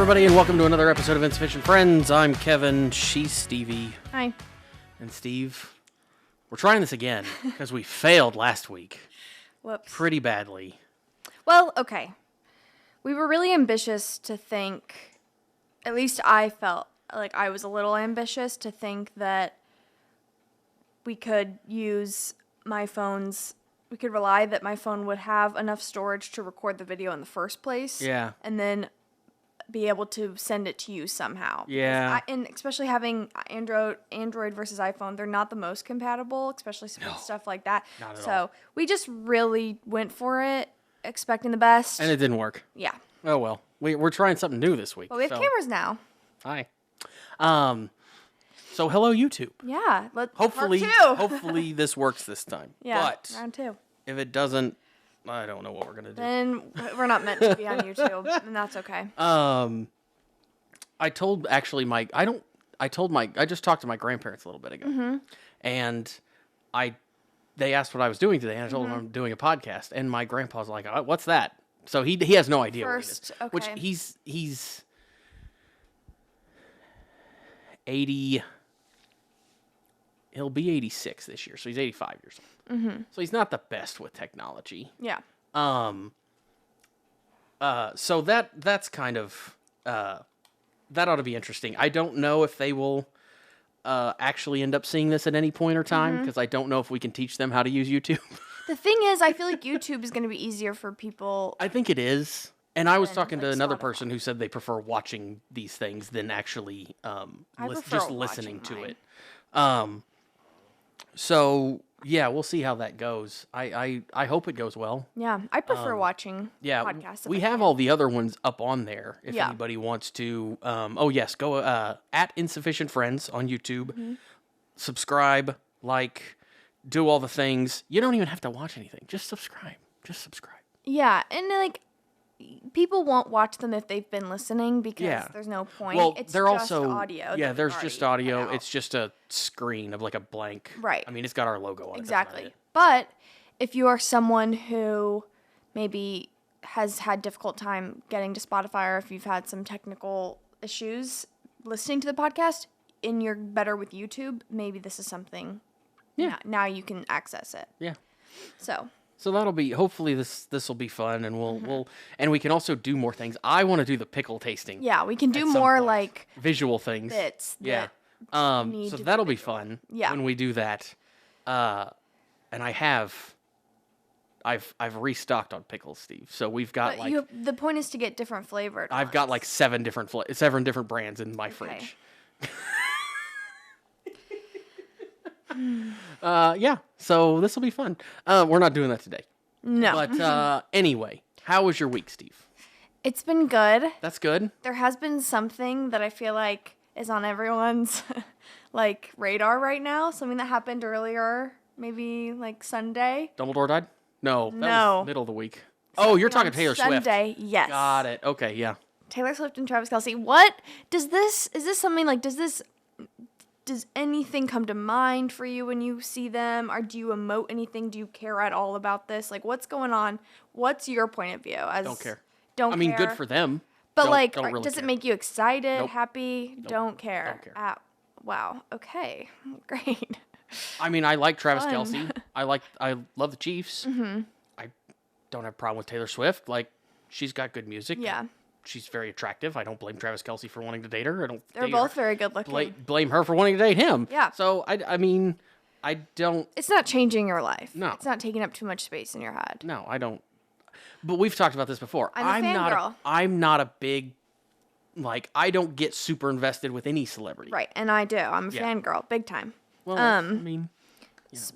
everybody, and welcome to another episode of Insufficient Friends. I'm Kevin, she's Stevie. Hi. And Steve, we're trying this again because we failed last week. Whoops. Pretty badly. Well, okay. We were really ambitious to think, at least I felt like I was a little ambitious to think that we could use my phone's, we could rely that my phone would have enough storage to record the video in the first place. Yeah. And then be able to send it to you somehow. Yeah. And especially having Android versus iPhone, they're not the most compatible, especially with stuff like that. Not at so all. we just really went for it, expecting the best. And it didn't work. Yeah. Oh well. We're trying something new this week. But we have cameras now. Hi. So hello YouTube. Yeah. Hopefully part 2. hopefully this works this time. Yeah. But round 2. if it doesn't, I don't know what we're gonna do. Then we're not meant to be on YouTube, and that's okay. I just talked to my grandparents a little bit ago, and they asked what I was doing today, and I told them I'm doing a podcast, and my grandpa's like, "What's that?" So he has no idea what it is. Okay. Which he's 80. He'll be 86 this year, so he's 85 years old. So he's not the best with technology. Yeah. So that's kind of that ought to be interesting. I don't know if they will actually end up seeing this at any point or time, because I don't know if we can teach them how to use YouTube. The thing is, I feel like YouTube is going to be easier for people. I think it is. And I was talking to like another Spotify. person who said they prefer watching these things than actually prefer just listening to watching it. So yeah, we'll see how that goes. I hope it goes well. Yeah, I prefer watching podcasts. We have all the other ones up on there if Yeah. anybody wants to. Go at Insufficient Friends on YouTube. Subscribe, like, do all the things. You don't even have to watch anything. Just subscribe. Yeah, and like people won't watch them if they've been listening because Yeah. there's no point. Well, it's they're just also audio. Yeah, that there's we've just already audio. put out. It's just a screen of like a blank. Right. I mean, it's got our logo on it. That's about Exactly. it. But if you are someone who maybe has had difficult time getting to Spotify, or if you've had some technical issues listening to the podcast and you're better with YouTube, maybe this is something. Yeah. Now you can access it. Yeah. So that'll be, hopefully this will be fun, and we'll and we can also do more things. I want to do the pickle tasting. yeah, we can do at some more point. like Visual things. bits. Yeah. that need So to be that'll be visual. fun. Yeah. When we do that. And I've restocked on pickles, Steve. So we've got But the point is to get different flavored. I've got like 7 different brands in my Okay. fridge. Yeah. So this will be fun. We're not doing that today. No. But anyway, how was your week, Steve? It's been good. That's good. There has been something that I feel like is on everyone's like radar right now. Something that happened earlier, maybe like Sunday. Dumbledore died? No. That No. was middle of the week. Oh, you're talking On Taylor Swift. Sunday, yes. Got it. Okay, yeah. Taylor Swift and Travis Kelce. What is this something like, does anything come to mind for you when you see them? Or do you emote anything? Do you care at all about this? Like, what's going on? What's your point of view? Don't care. Don't I mean, care. good for them. But Don't really does care. it make you excited, Nope. happy? Don't care. Don't care. Wow. Okay. Great. I mean, I like Travis Fun. Kelce. I love the Chiefs. Mm-hmm. I don't have a problem with Taylor Swift. Like, she's got good music. Yeah. She's very attractive. I don't blame Travis Kelce for wanting to date her. They're both very good looking. blame her for wanting to date him. Yeah. So I mean, I don't. It's not changing your life. No. It's not taking up too much space in your head. No, I don't. But we've talked about this before. I'm a fangirl. I'm not a big. Like, I don't get super invested with any celebrity. Right. And I do. I'm a Yeah. fangirl. Big time. Well, I mean,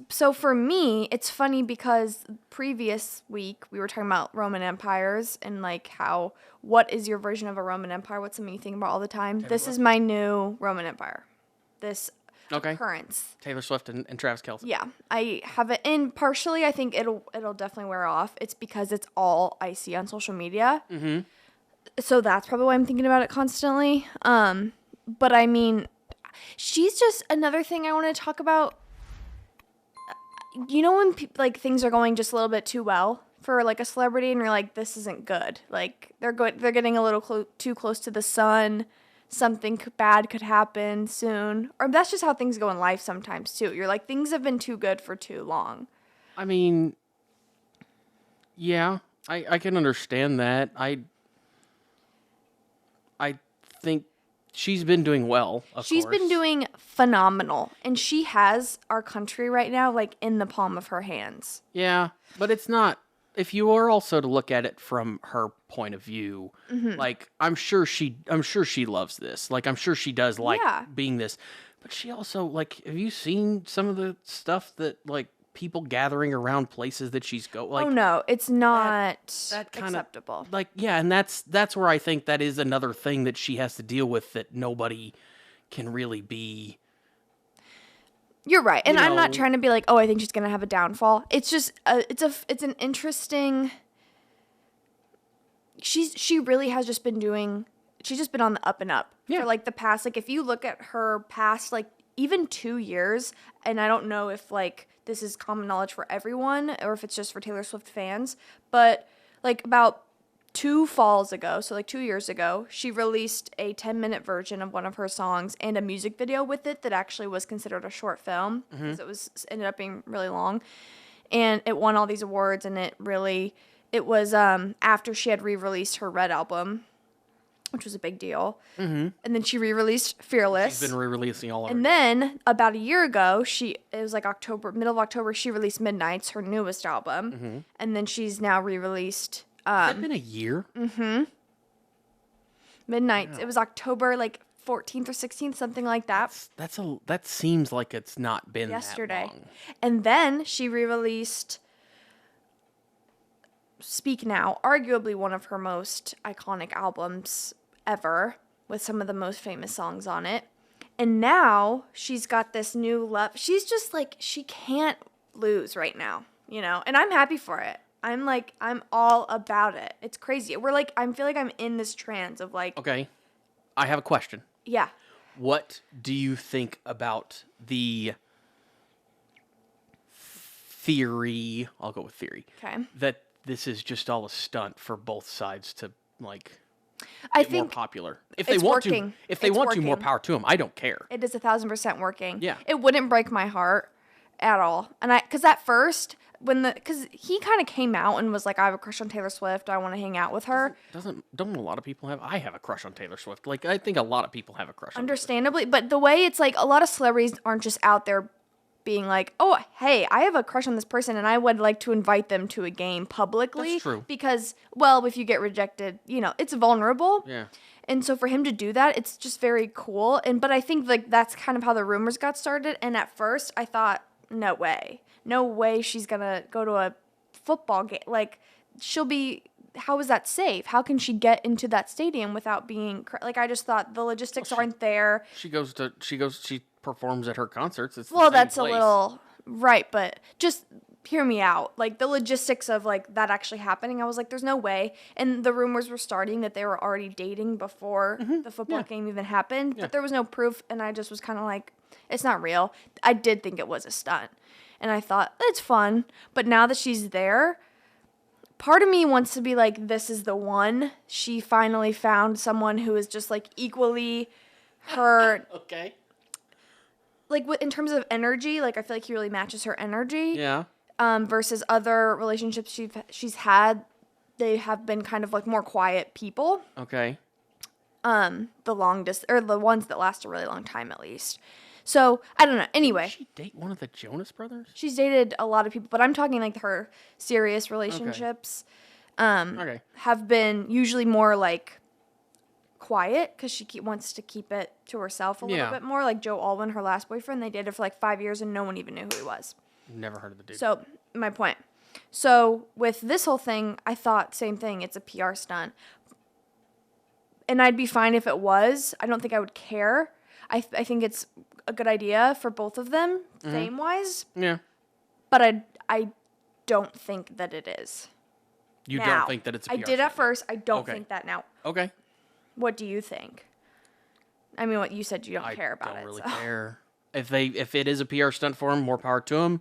So for me, it's funny because previous week we were talking about Roman empires and like what is your version of a Roman empire? What's something you think about all the time? This is my new Roman empire. This okay. occurrence. Taylor Swift and Travis Kelce. Yeah, I have it, and partially I think it'll definitely wear off. It's because it's all I see on social media. Mm-hmm. So that's probably why I'm thinking about it constantly. But I mean, she's just another thing I want to talk about. You know when like things are going just a little bit too well for like a celebrity, and you're like, this isn't good. Like they're getting a little too close to the sun. Something bad could happen soon, or that's just how things go in life sometimes too. You're like, things have been too good for too long. I mean, yeah, I can understand that. I think she's been doing well, of She's course. been doing phenomenal, and she has our country right now like in the palm of her hands. Yeah, but it's not. If you are also to look at it from her point of view, like I'm sure she loves this. Like I'm sure she does like Yeah. being this. But she also like have you seen some of the stuff that like people gathering around places that she's like Oh no, it's not that kinda- acceptable. like yeah, and that's where I think that is another thing that she has to deal with that nobody can really be. You're right, and I'm not know- trying to be like, oh, I think she's gonna have a downfall. It's just, it's an interesting. She really has just been doing. She's just been on the up and up Yeah. for like the past. Like if you look at her past, like even 2 years, and I don't know if like this is common knowledge for everyone or if it's just for Taylor Swift fans, but like about 2 falls ago, so like 2 years ago, she released a 10-minute version of one of her songs and a music video with it that actually was considered a short film because it ended up being really long, and it won all these awards. And it was after she had re-released her Red album, which was a big deal, and then she re-released Fearless. She's been re-releasing all of And her. then about a year ago, it was like middle of October, she released Midnights, her newest album, and then she's now re-released. Has it been a year? Midnight. Wow. It was October like 14th or 16th, something like that. That seems like it's not been Yesterday. that long. And then she re-released Speak Now, arguably one of her most iconic albums ever, with some of the most famous songs on it. And now she's got this new love. She's just like, she can't lose right now, you know? And I'm happy for it. I'm all about it. It's crazy. I feel like I'm in this trance of like, Okay, I have a question. yeah. What do you think about the theory? I'll go with theory. Okay. That this is just all a stunt for both sides to like I get more think popular. If they it's want working. to, if they It's want to, more working. power to them. I don't care. it is 1,000% working. Yeah. It wouldn't break my heart at all. And because at first, because he kind of came out and was like, I have a crush on Taylor Swift. I want to hang out with her. Don't a lot of people have? I have a crush on Taylor Swift. Like I think a lot of people have a crush. Understandably. But the way it's like, a lot of celebrities aren't just out there being like, oh, hey, I have a crush on this person and I would like to invite them to a game publicly. That's true. Because, well, if you get rejected, it's vulnerable. Yeah. And so for him to do that, it's just very cool. But I think like that's kind of how the rumors got started. And at first I thought, no way she's gonna go to a football game. Like how is that safe? How can she get into that stadium without being like, I just thought the logistics aren't there. She performs at her concerts. It's the Well, same that's place. a little right, but just hear me out. Like the logistics of like that actually happening, I was like, there's no way. And the rumors were starting that they were already dating before the football game even happened, but there was no proof. And I just was kind of like, it's not real. I did think it was a stunt, and I thought it's fun. But now that she's there, part of me wants to be like, this is the one. She finally found someone who is just like equally her. Okay. Like in terms of energy, like I feel like he really matches her energy. Yeah. Versus other relationships she's had, they have been kind of like more quiet people. Okay. The ones that last a really long time at least. So I don't know. Anyway, Did she date one of the Jonas Brothers? she's dated a lot of people, but I'm talking like her serious relationships. Okay. Have been usually more like quiet because she wants to keep it to herself a little Yeah. bit more. Like Joe Alwyn, her last boyfriend, they dated for like 5 years and no one even knew who he was. Never heard of the dude. So my point. So with this whole thing, I thought same thing. It's a PR stunt, and I'd be fine if it was. I don't think I would care. I think it's a good idea for both of them, fame wise. Yeah. But I don't think that it is. You now. don't think that it's a PR I did at stunt? first. I don't Okay. think that now. Okay. What do you think? I mean, what you said you don't I care about don't it. really so. care. If it is a PR stunt for him, more power to him.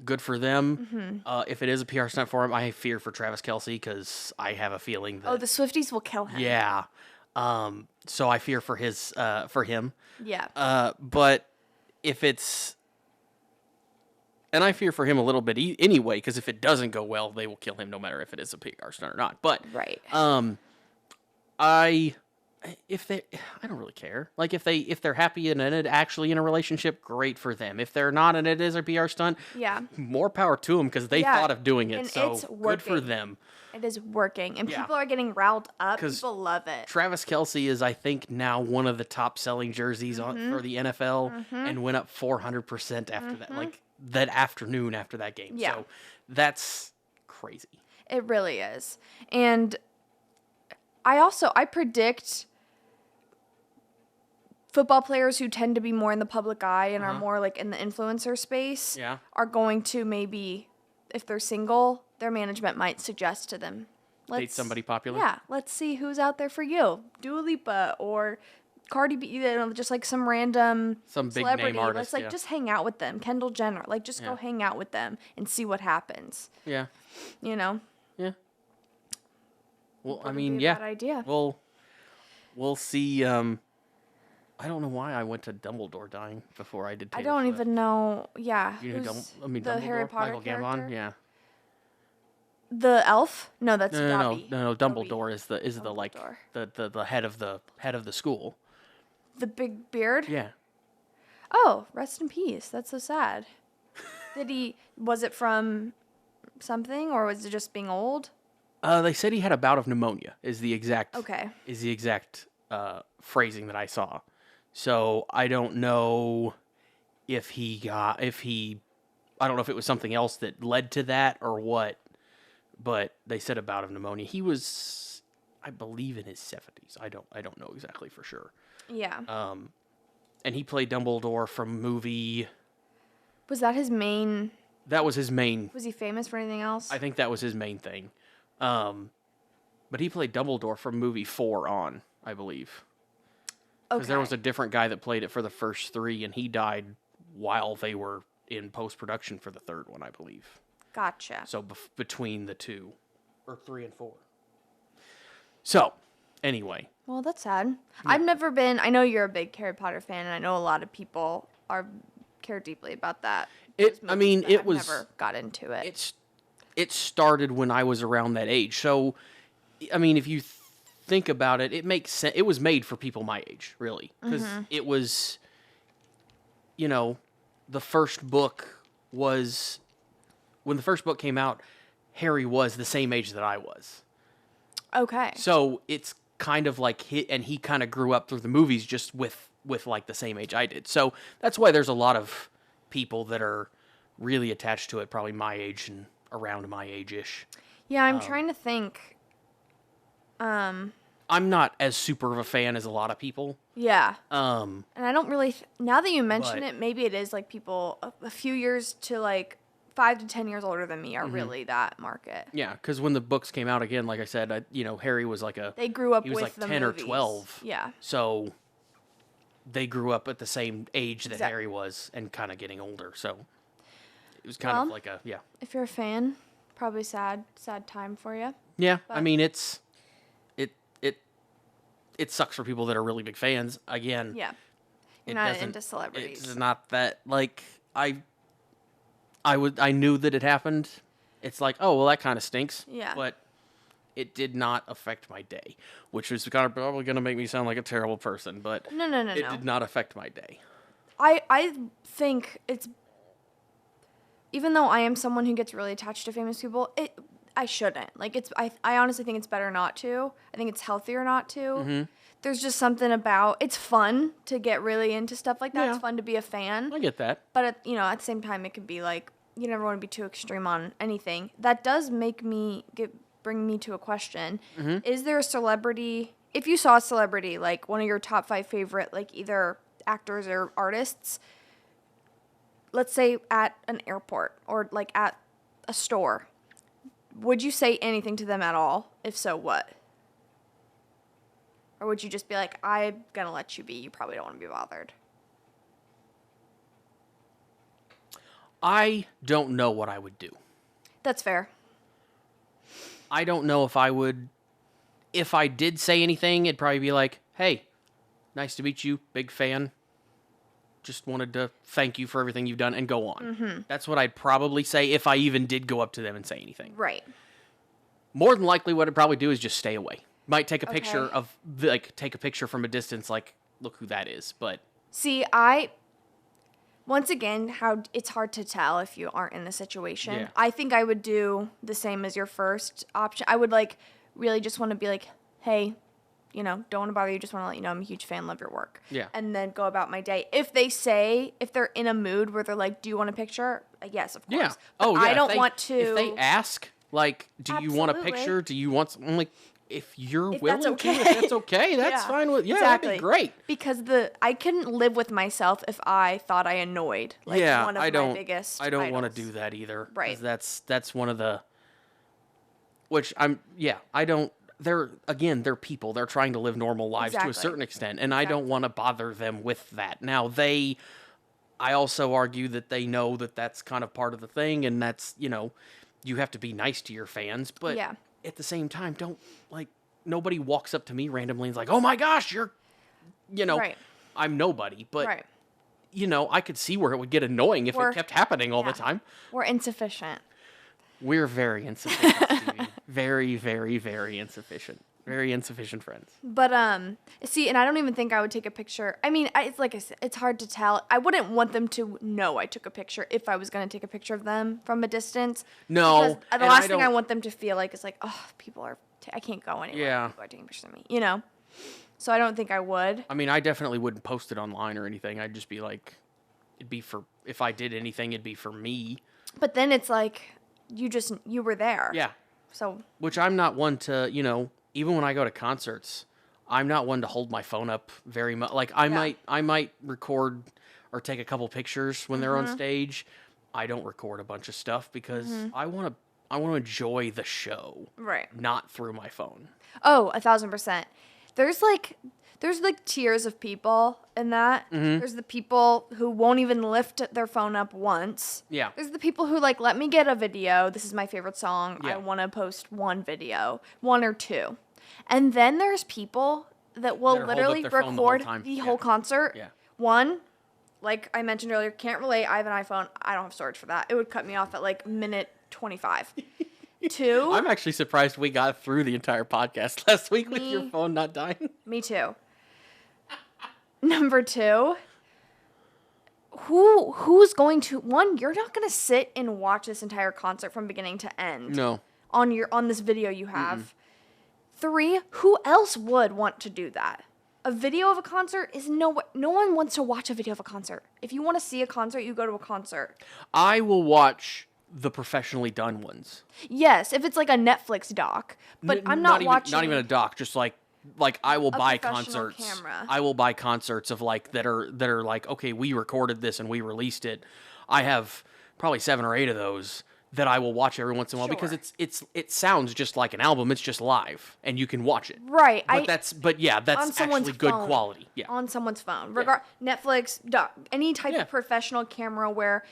good for them. If it is a PR stunt for him, I fear for Travis Kelce because I have a feeling that Oh, the Swifties will kill him. yeah. So I fear for him. Yeah. But if it's, and I fear for him a little bit anyway, because if it doesn't go well, they will kill him no matter if it is a PR stunt or not. But Right. I don't really care. Like if they're happy and it actually in a relationship, great for them. If they're not and it is a PR stunt, Yeah. more power to them because they Yeah, thought of doing it. and So it's good for working. them. It is working, and Yeah. people are getting riled up. 'Cause People love it. Travis Kelce is, I think, now one of the top selling jerseys for the NFL and went up 400% after that, like that afternoon after that game. Yeah. So that's crazy. It really is. And I predict football players who tend to be more in the public eye and are more like in the influencer space Yeah. are going to maybe, if they're single, their management might suggest to them, Date somebody popular. Yeah, let's see who's out there for you. Dua Lipa or Cardi B, just like some random Some big celebrity. name artist. Let's yeah. just hang out with them. Kendall Jenner. Like just go Yeah. hang out with them and see what happens. Yeah. You know? Yeah. Well, I Wouldn't mean, be a yeah. bad idea. We'll see. I don't know why I went to Dumbledore dying before I did. I Taylor don't Swift. even know. Yeah. You know, who's I mean, the Dumbledore, Harry Potter Michael character? Gambon. Yeah. The elf? No, that's No, Dobby. no. Dumbledore is the like Dumbledore. the head of the school. The big beard? Yeah. Oh, rest in peace. That's so sad. Was it from something or was it just being old? They said he had a bout of pneumonia. Is the exact Okay. phrasing that I saw. So I don't know if I don't know if it was something else that led to that or what, but they said a bout of pneumonia. He was, I believe, in his 70s. I don't know exactly for sure. Yeah. And he played Dumbledore from movie. Was that his main? That was his main. Was he famous for anything else? I think that was his main thing. But he played Dumbledore from movie 4 on, I believe. Because there was a different guy that played it for the first 3, and he died while they were in post-production for the 3rd one, I believe. Gotcha. So between the 2, or 3 and 4. So, anyway. Well, that's sad. I've never been. I know you're a big Harry Potter fan, and I know a lot of people care deeply about that. It I've was never got into it. it started when I was around that age. So, I mean, if you think about it, it makes sense. It was made for people my age, really, because it was, the first book was when the first book came out. Harry was the same age that I was, Okay. so it's kind of like he kind of grew up through the movies just with like the same age I did. So that's why there's a lot of people that are really attached to it, probably my age and around my age-ish. Yeah, I'm trying to think. I'm not as super of a fan as a lot of people. Yeah. Um, And I don't really. Now that you mention But- it, maybe it is like people a few years to like 5 to 10 years older than me are really that market. yeah, because when the books came out again, like I said, Harry was like They grew up he was with like the 10 movies. or 12. Yeah. So they grew up at the same age that Exact- Harry was and kind of getting older. So it was kind of Well, like a, yeah. If you're a fan, probably sad time for you. Yeah, I but- mean, it sucks for people that are really big fans. Again, Yeah. it You're not doesn't- into celebrities. It's not that, like, I knew that it happened. It's like, oh, well, that kind of stinks. Yeah. But it did not affect my day, which was kind of probably going to make me sound like a terrible person, but No. it did not affect my day. I think it's, even though I am someone who gets really attached to famous people, I shouldn't. Like I honestly think it's better not to. I think it's healthier not to. Mm-hmm. There's just something about it's fun to get really into stuff like that. Yeah. It's fun to be a fan. I get that. But at the same time, it could be like you never want to be too extreme on anything. That does make me bring me to a question: Is there a celebrity? If you saw a celebrity, like one of your top 5 favorite, like either actors or artists, let's say at an airport or like at a store, would you say anything to them at all? If so, what? Or would you just be like, I'm gonna let you be. You probably don't want to be bothered. I don't know what I would do. That's fair. I don't know if I would. If I did say anything, it'd probably be like, "Hey, nice to meet you, big fan. Just wanted to thank you for everything you've done," and go on. Mm-hmm. That's what I'd probably say if I even did go up to them and say anything. Right. More than likely, what I'd probably do is just stay away. Might take a picture Okay. of, take a picture from a distance, like, look who that is. But See, once again, how it's hard to tell if you aren't in the situation. Yeah. I think I would do the same as your first option. I would like really just want to be like, hey, don't want to bother you. Just want to let you know I'm a huge fan, love your work. Yeah. And then go about my day. If they're in a mood where they're like, do you want a picture? Yes, of course. yeah, But I don't if want to. If they ask, like, do you want a Absolutely. picture? Do you want? I'm like, if you're If willing that's okay. to, if that's okay, that's fine with. Yeah, exactly. that'd be great. Because I couldn't live with myself if I thought I annoyed one of I my don't. biggest I don't want to idols. do that either. 'Cause Right. That's one of the. Which I'm. Yeah, I don't. They're people. They're trying to live normal lives to a Exactly. certain extent, and I don't want to bother them with that. Now I also argue that they know that that's kind of part of the thing, and that's you have to be nice to your fans, but Yeah. at the same time, don't nobody walks up to me randomly and is like, "Oh my gosh, you're," Right. I'm nobody, but Right. I could see where it would get annoying if We're- it kept happening all yeah. the time. We're insufficient. We're very insufficient, Stevie. Very, very, very insufficient. Very insufficient friends. But see, and I don't even think I would take a picture. I mean, it's like I said, it's hard to tell. I wouldn't want them to know I took a picture if I was going to take a picture of them from a distance. No, Because the and last I thing I don't- want them to feel like is like, oh, people are. I can't go anywhere. Yeah. People are taking pictures of me. So I don't think I would. I mean, I definitely wouldn't post it online or anything. I'd just be like, if I did anything, it'd be for me. But then it's like you were there. Yeah. So Which I'm not one to, even when I go to concerts, I'm not one to hold my phone up very much. Like I might record or take a couple pictures when they're on stage. I don't record a bunch of stuff because I want to enjoy the show, right. not through my phone. Oh, 1,000%. There's like tiers of people in that. Mm-hmm. There's the people who won't even lift their phone up once. Yeah. There's the people who let me get a video. This is my favorite song. Yeah. I want to post one video, one or two. And then there's people that will That hold up literally their phone the whole record time. the Yeah. whole concert. Yeah. One, like I mentioned earlier, can't relate. I have an iPhone. I don't have storage for that. It would cut me off at minute 25. Two. I'm actually surprised we got through the entire podcast last week with your Me- phone not dying. Me too. Number two, who's going to you're not going to sit and watch this entire concert from beginning to end No. on this video you have. Three, who else would want to do that? A video of a concert is no one wants to watch a video of a concert. If you want to see a concert, you go to a concert. I will watch the professionally done ones. Yes, if it's like a Netflix doc, but I'm not watching. Not even a doc, just like I will buy professional concerts. camera. I will buy concerts of that are like, okay, we recorded this and we released it. I have probably 7 or 8 of those that I will watch every once in a while because Sure. it sounds just like an album. It's just live and you can watch it. Right. But on that's someone's actually good phone. quality. Yeah. On someone's phone. Netflix, doc, any type Yeah. of professional camera where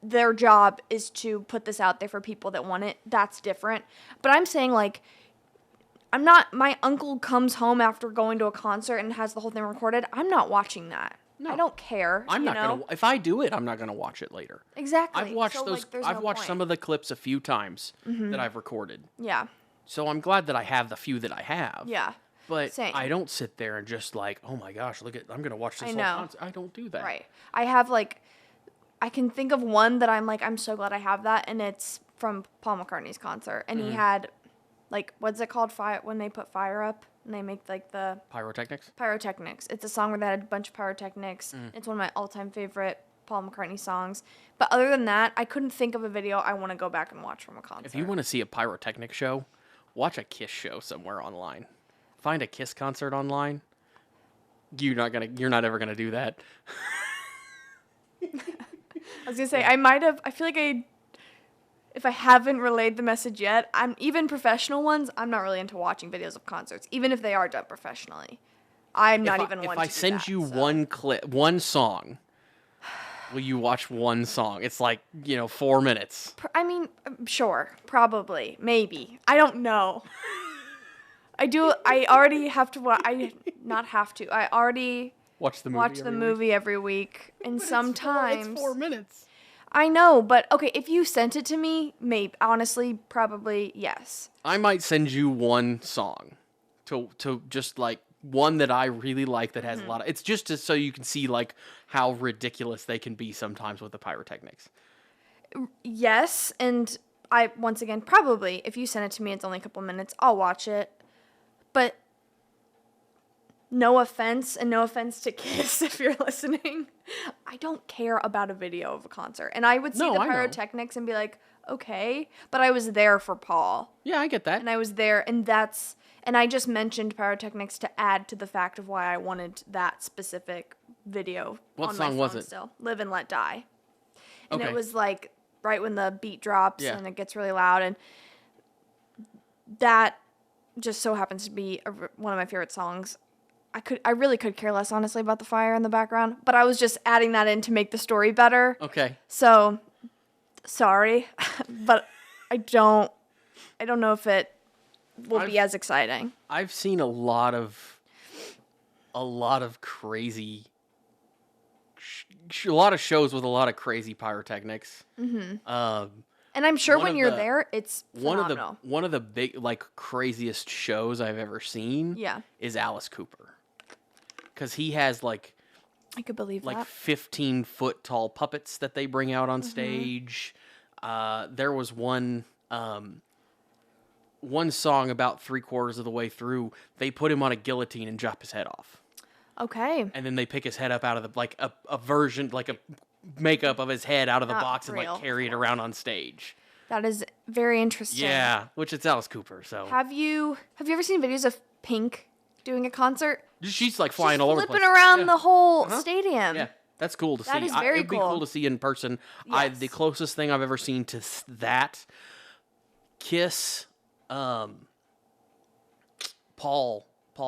their job is to put this out there for people that want it, that's different. But I'm saying my uncle comes home after going to a concert and has the whole thing recorded. I'm not watching that. No. I don't care. I'm not know? gonna. If I do it, I'm not gonna watch it later. Exactly. I've watched So, those. there's I've no watched point. some of the clips a few times that I've recorded. Yeah. So I'm glad that I have the few that I have. Yeah. But Same. I don't sit there and just oh my gosh, I'm gonna watch this I whole know. concert. I don't do that. Right. I have I can think of one that I'm so glad I have that, and it's from Paul McCartney's concert, and he had what's it called? Fire when they put fire up and they make the Pyrotechnics. pyrotechnics. It's a song where they had a bunch of pyrotechnics. It's one of my all-time favorite Paul McCartney songs. But other than that, I couldn't think of a video I want to go back and watch from a concert. If you want to see a pyrotechnic show, watch a Kiss show somewhere online. Find a Kiss concert online. You're not ever gonna do that. I was gonna say I feel like if I haven't relayed the message yet, even professional ones, I'm not really into watching videos of concerts, even if they are done professionally. I'm not even one. If I to do send that, you so. one clip, one song, will you watch one song? It's like, 4 minutes. I mean, sure, probably, maybe. I don't know. I already have to watch. I not have to. I already Watch the movie. watch the movie every week, and sometimes it's 4 minutes. I know, but okay, if you sent it to me, maybe honestly, probably yes. I might send you one song to just like one that I really like that has a lot of. It's just so you can see like how ridiculous they can be sometimes with the pyrotechnics. Yes, and I once again probably if you send it to me, it's only a couple minutes. I'll watch it, but no offense, and no offense to Kiss if you're listening. I don't care about a video of a concert. And I would see No, the I know. pyrotechnics and be like, okay. But I was there for Paul. Yeah, I get that. And I was there, and I just mentioned pyrotechnics to add to the fact of why I wanted that specific video What on song my was phone it? still. Live and Let Die. And Okay. it was like right when the beat drops Yeah. and it gets really loud. And that just so happens to be one of my favorite songs. I really could care less, honestly, about the fire in the background, but I was just adding that in to make the story better. Okay. So, sorry, but I don't know if it will be as exciting. I've seen a lot of crazy, a lot of shows with a lot of crazy pyrotechnics. Mm-hmm. And I'm sure One when of you're the- there, it's phenomenal. One of the big like craziest shows I've ever seen. Yeah. Is Alice Cooper, because he has like I could believe like that. 15-foot tall puppets that they bring out on stage. There was one song about 3/4 of the way through, they put him on a guillotine and chop his head off. Okay. And then they pick his head up out of the, like a version, like a makeup of his head out of the Not box and real, like carry it around on stage. That is very interesting. Yeah, which it's Alice Cooper, so. Have you ever seen videos of Pink doing a concert? She's like flying She's all over the place. flipping around Yeah. the whole stadium. Yeah, that's cool to see. That is very it'd be cool cool. to see in person. Yes. The closest thing I've ever seen to that, Kiss, Paul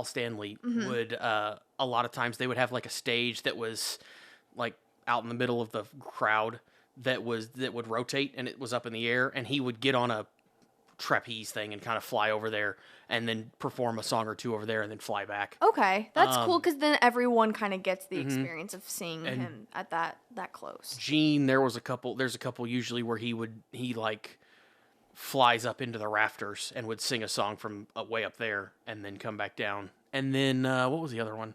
Stanley Mm-hmm. would a lot of times they would have like a stage that was like out in the middle of the crowd that would rotate and it was up in the air, and he would get on a trapeze thing and kind of fly over there and then perform a song or two over there and then fly back. Okay, that's cool because then everyone kind of gets the experience of seeing And- him at that close. Gene, there's a couple usually where he like flies up into the rafters and would sing a song from way up there and then come back down. And then what was the other one?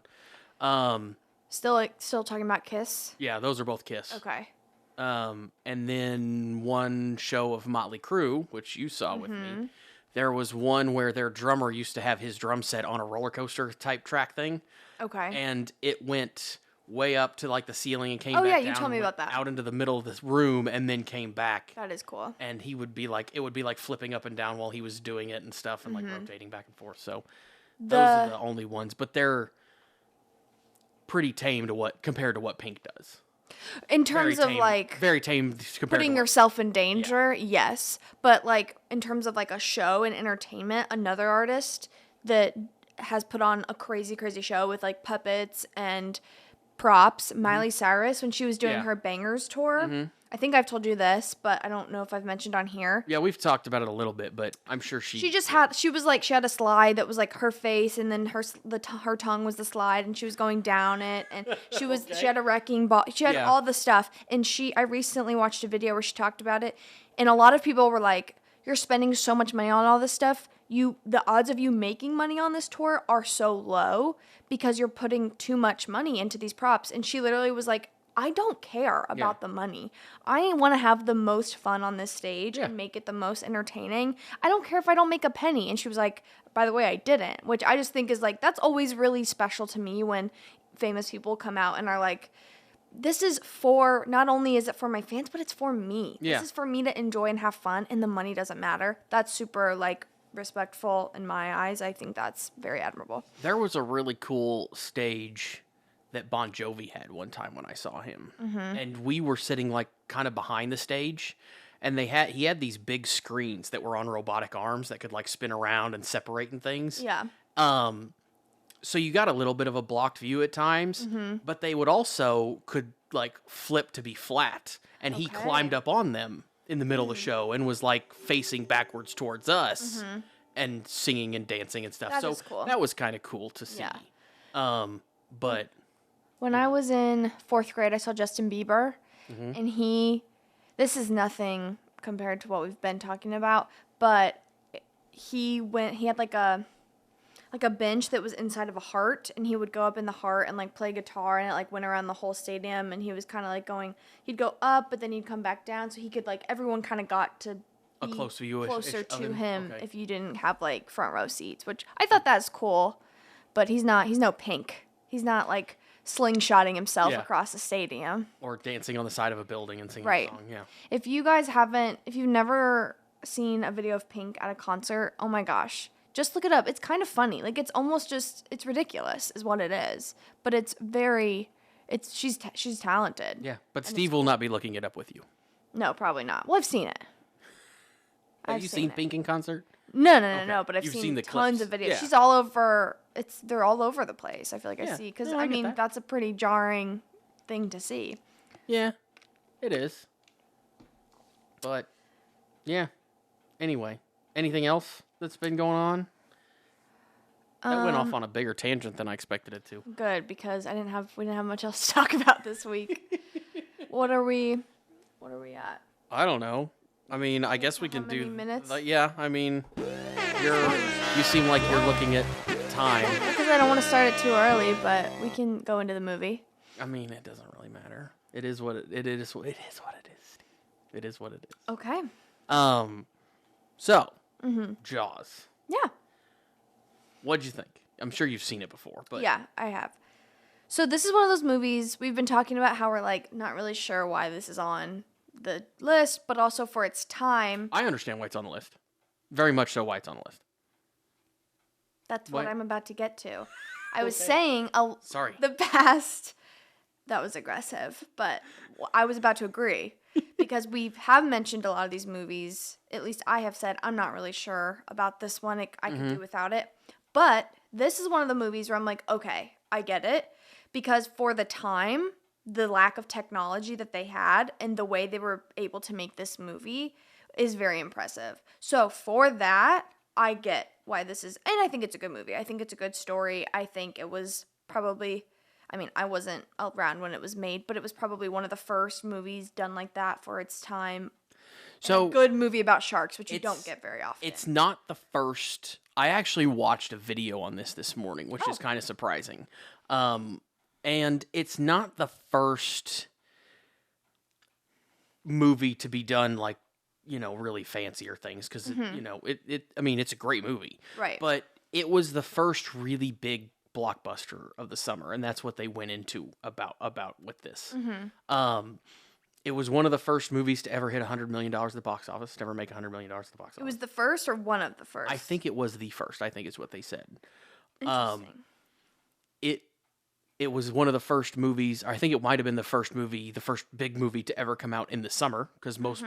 Still talking about Kiss. Yeah, those are both Kiss. Okay. And then one show of Motley Crue, which you saw with me. There was one where their drummer used to have his drum set on a roller coaster type track thing, Okay. and it went way up to like the ceiling and came Oh, back yeah, down you told me and about went that. out into the middle of this room and then came back. That is cool. And he would be like, it would be like flipping up and down while he was doing it and stuff, and like rotating back and forth. So those are the only ones, but they're pretty tame compared to what Pink does. In terms of tame, like very tame compared putting to what, yourself in danger, yes. But like in terms of like a show and entertainment, another artist that has put on a crazy show with like puppets and props, Miley Cyrus, when she was doing Yeah. her Bangers tour. I think I've told you this, but I don't know if I've mentioned on here. Yeah, we've talked about it a little bit, but I'm sure she She had a slide that was like her face, and then her tongue was the slide, and she was going down it, and she had a wrecking ball. She had Yeah. all the stuff, and I recently watched a video where she talked about it, and a lot of people were like, "You're spending so much money on all this stuff. The odds of you making money on this tour are so low because you're putting too much money into these props." And she literally was like, I don't care about the money. I want to have the most fun on this stage and make it the most entertaining. I don't care if I don't make a penny. And she was like, by the way, I didn't, which I just think is like, that's always really special to me when famous people come out and are like, this is not only is it for my fans, but it's for me. Yeah. This is for me to enjoy and have fun, and the money doesn't matter. That's super like respectful in my eyes. I think that's very admirable. There was a really cool stage that Bon Jovi had one time when I saw him, and we were sitting like kind of behind the stage, and he had these big screens that were on robotic arms that could like spin around and separate and things. Yeah. so you got a little bit of a blocked view at times, but they would also could like flip to be flat, and he Okay. climbed up on them in the middle of the show and was like facing backwards towards us and singing and dancing and stuff. That So is cool. that was kind of cool to see. Yeah. But When I was in 4th grade, I saw Justin Bieber, and this is nothing compared to what we've been talking about, but he had like a bench that was inside of a heart, and he would go up in the heart and like play guitar, and it like went around the whole stadium, and he was kind of like he'd go up, but then he'd come back down, so he could like, everyone kind of got to a be close view closer of to him Okay. if you didn't have like front row seats, which I thought that's cool, but he's no Pink. He's not like slingshotting himself Yeah. across the stadium. Or dancing on the side of a building and singing Right. a song. Yeah. If you've never seen a video of Pink at a concert, oh my gosh, just look it up. It's kind of funny. Like, it's almost it's ridiculous is what it is. But she's talented. Yeah. But Steve will not be looking it up with you. No, probably not. Well, I've seen it. Have you seen it. Pink in concert? No, but I've You've seen, seen the tons clips. of videos. Yeah. She's all over. They're all over the place. I feel like I Yeah. see, because No, I I get mean that. that's a pretty jarring thing to see. Yeah. It is. But yeah. Anyway, anything else that's been going on? That went off on a bigger tangent than I expected it to. Good, because we didn't have much else to talk about this week. What are we at? I don't know. I mean, I guess we How can many do. minutes? Yeah, I mean, you seem like you're looking at time. Because I don't want to start it too early, but we can go into the movie. I mean, it doesn't really matter. It is what it is. What it is, Steve. It is what it is. Okay. So, Jaws. Yeah. What'd you think? I'm sure you've seen it before, but Yeah, I have. So this is one of those movies we've been talking about how we're like not really sure why this is on the list, but also for its time. I understand why it's on the list. Very much so why it's on the list. That's what What? I'm about to get to. I was Okay. saying Sorry. the past. That was aggressive, but I was about to agree because we have mentioned a lot of these movies. At least I have said I'm not really sure about this one. I could do without it. But this is one of the movies where I'm like, okay, I get it. Because for the time, the lack of technology that they had and the way they were able to make this movie is very impressive. So for that, I get why this is, and I think it's a good movie. I think it's a good story. I think it was probably, I mean, I wasn't around when it was made, but it was probably one of the first movies done like that for its time. So A good movie about sharks, which you don't it's- get very often. it's not the first. I actually watched a video on this morning, which is Oh. kind of surprising. And it's not the first movie to be done like, really fancier things because, I mean, it's a great movie. Right. But it was the first really big blockbuster of the summer, and that's what they went into about with this. It was one of the first movies to ever hit $100 million at the box office, to ever make $100 million at the box office. It was the first or one of the first? I think it was the first. I think is what they said. Interesting. It was one of the first movies. I think it might have been the first big movie to ever come out in the summer, because most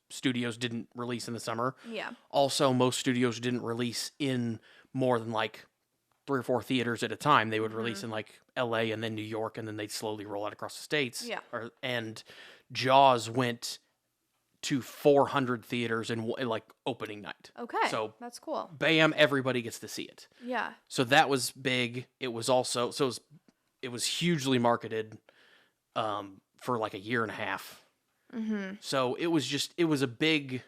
studios didn't release in the summer. Yeah. Also, most studios didn't release in more than like 3 or 4 theaters at a time. They would release in like L.A. and then New York, and then they'd slowly roll out across the states. Yeah. And Jaws went to 400 theaters in like opening night. Okay. So that's cool. bam, everybody gets to see it. Yeah. So that was big. It was also it was hugely marketed for like a year and a half. So it was a big.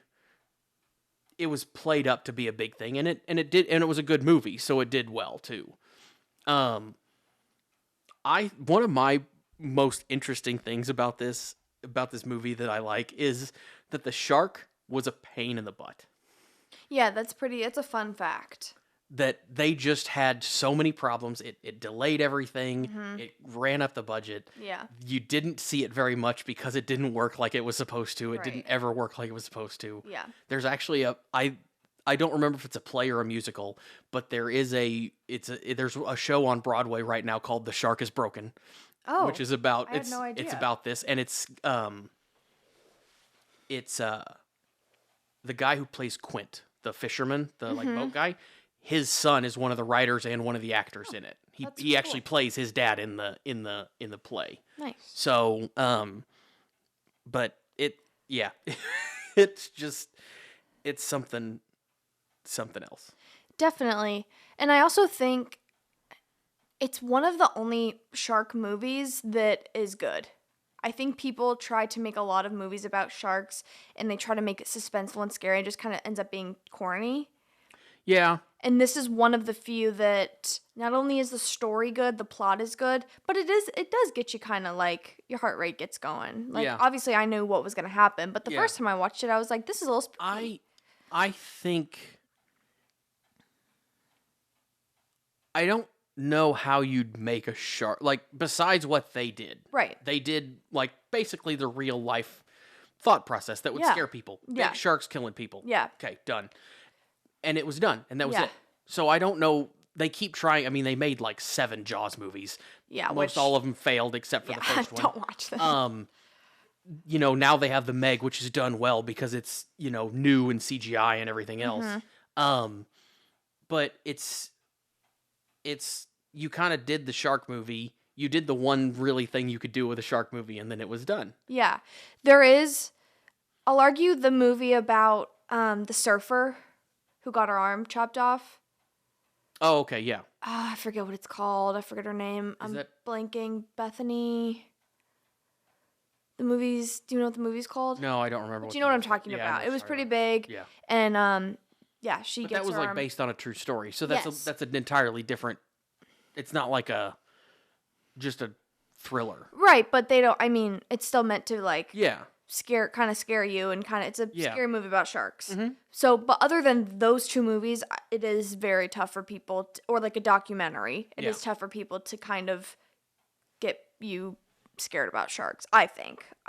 It was played up to be a big thing, and it was a good movie, so it did well too. One of my most interesting things about this movie that I like is that the shark was a pain in the butt. Yeah, it's a fun fact. That they just had so many problems. It delayed everything. It ran up the budget. Yeah. You didn't see it very much because it didn't work like it was supposed to. It didn't Right. ever work like it was supposed to. Yeah. There's actually I don't remember if it's a play or a musical, but there's a show on Broadway right now called The Shark is Broken, Oh. which is about I had it's no idea. about this, and it's the guy who plays Quint, the fisherman, the like boat guy. his son is one of the writers and one of the actors in it. that's He actually cool. plays his dad in the play. Nice. So, but yeah, it's just, it's something else. Definitely. And I also think it's one of the only shark movies that is good. I think people try to make a lot of movies about sharks and they try to make it suspenseful and scary and just kind of ends up being corny. Yeah. And this is one of the few that not only is the story good, the plot is good, but it does get you kind of like your heart rate gets going. Like obviously I knew what was going to happen, but the first time I watched it I was like, this is a little spooky. I think I don't know how you'd make a shark, like, besides what they did. Right. They did, like, basically the real life thought process that would scare people. Yeah. Big sharks killing people. Yeah. Okay, done. And it was done, and that was it. So I don't know. They keep trying. I mean, they made like 7 Jaws movies. Yeah, Most all of them failed except for the first one. Don't watch them. You know, now they have the Meg, which is done well because it's, you know, new and CGI and everything else. But it's you kind of did the shark movie. You did the one really thing you could do with a shark movie, and then it was done. Yeah. There is, I'll argue, the movie about the surfer who got her arm chopped off. Oh, okay, yeah. I forget what it's called. I forget her name. I'm blanking. Bethany. The movies. Do you know what the movie's called? No, I don't remember. But you know what I'm talking about. It was pretty big. Yeah. And yeah, she but gets that was her like arm. based on a true story. So that's an entirely different. It's not like just a thriller. Right, but they don't. I mean, it's still meant to like Yeah. scare you and kind of it's a scary movie about sharks. Mm-hmm. So, but other than those 2 movies, it is very tough for people or like a documentary. It is tough for people to kind of get you scared about sharks. I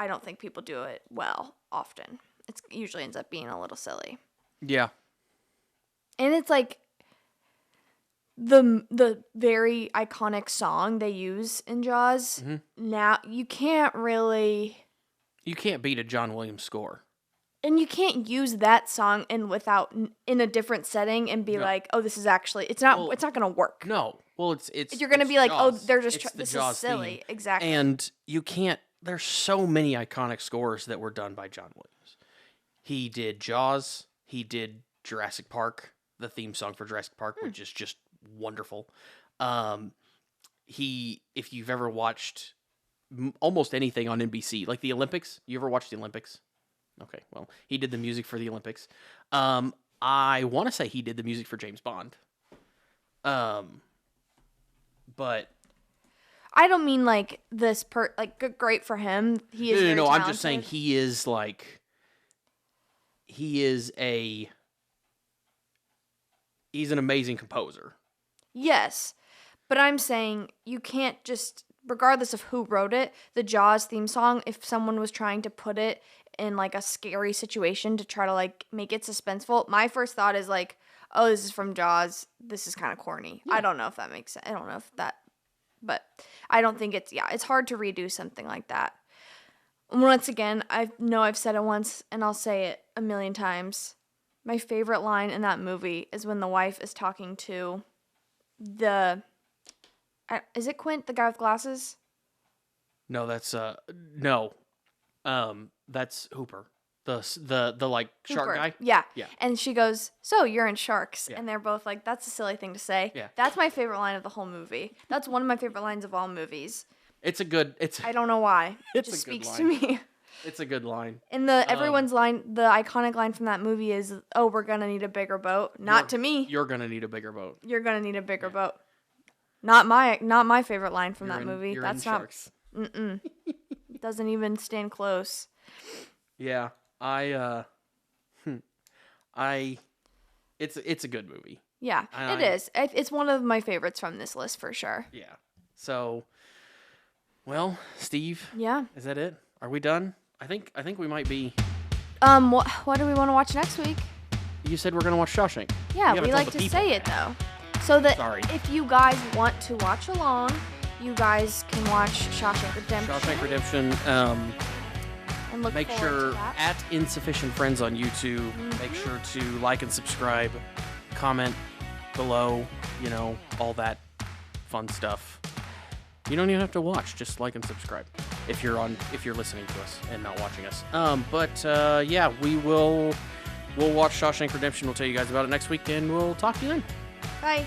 don't think people do it well often. It usually ends up being a little silly. Yeah. And it's like the very iconic song they use in Jaws. Now you can't beat a John Williams score. And you can't use that song in a different setting and be like, oh, this is actually it's not going to work. No. Well, it's you're going to be like, Jaws. oh, they're just This is silly. Theme. Exactly. And you can't. There's so many iconic scores that were done by John Williams. He did Jaws. He did Jurassic Park. The theme song for Jurassic Park, which is just wonderful. If you've ever watched almost anything on NBC, like the Olympics, you ever watched the Olympics? Okay, well, he did the music for the Olympics. I want to say he did the music for James Bond. But I don't mean like this great for him. He is no. very I'm just saying he's an amazing composer. Yes, but I'm saying you can't just, regardless of who wrote it, the Jaws theme song, if someone was trying to put it in like a scary situation to try to like make it suspenseful, my first thought is like, oh, this is from Jaws. This is kind of corny. Yeah. I don't know if that makes sense. I don't know if that, but I don't think it's hard to redo something like that. Once again, I know I've said it once and I'll say it a million times. My favorite line in that movie is when the wife is talking to is it Quint, the guy with glasses? No, that's no. That's Hooper. The like Hooper. Shark guy? Yeah. Yeah. And she goes, "So, you're in Sharks." Yeah. And they're both like, "That's a silly thing to say." Yeah. That's my favorite line of the whole movie. That's one of my favorite lines of all movies. I don't know why. It just speaks to me. It's a good line. And everyone's line, the iconic line from that movie is, "Oh, we're gonna need a bigger boat." Not to me. You're gonna need a bigger boat. You're gonna need a bigger boat. Not my favorite line from that movie. That's not. Sharks. Doesn't even stand close. Yeah, it's a good movie. Yeah, it is. It's one of my favorites from this list for sure. Yeah. So, well, Steve. Yeah. Is that it? Are we done? I think we might be. What do we want to watch next week? You said we're gonna watch Shawshank. Yeah, we like to say it though. So that if you guys want to watch along, you guys can watch Shawshank Redemption. Shawshank Redemption. And look make forward sure to that. at Insufficient Friends on YouTube. Make sure to like and subscribe, comment, below, all that fun stuff. You don't even have to watch, just like and subscribe if you're listening to us and not watching us. Yeah, we'll watch Shawshank Redemption. We'll tell you guys about it next week, and we'll talk to you then. Bye.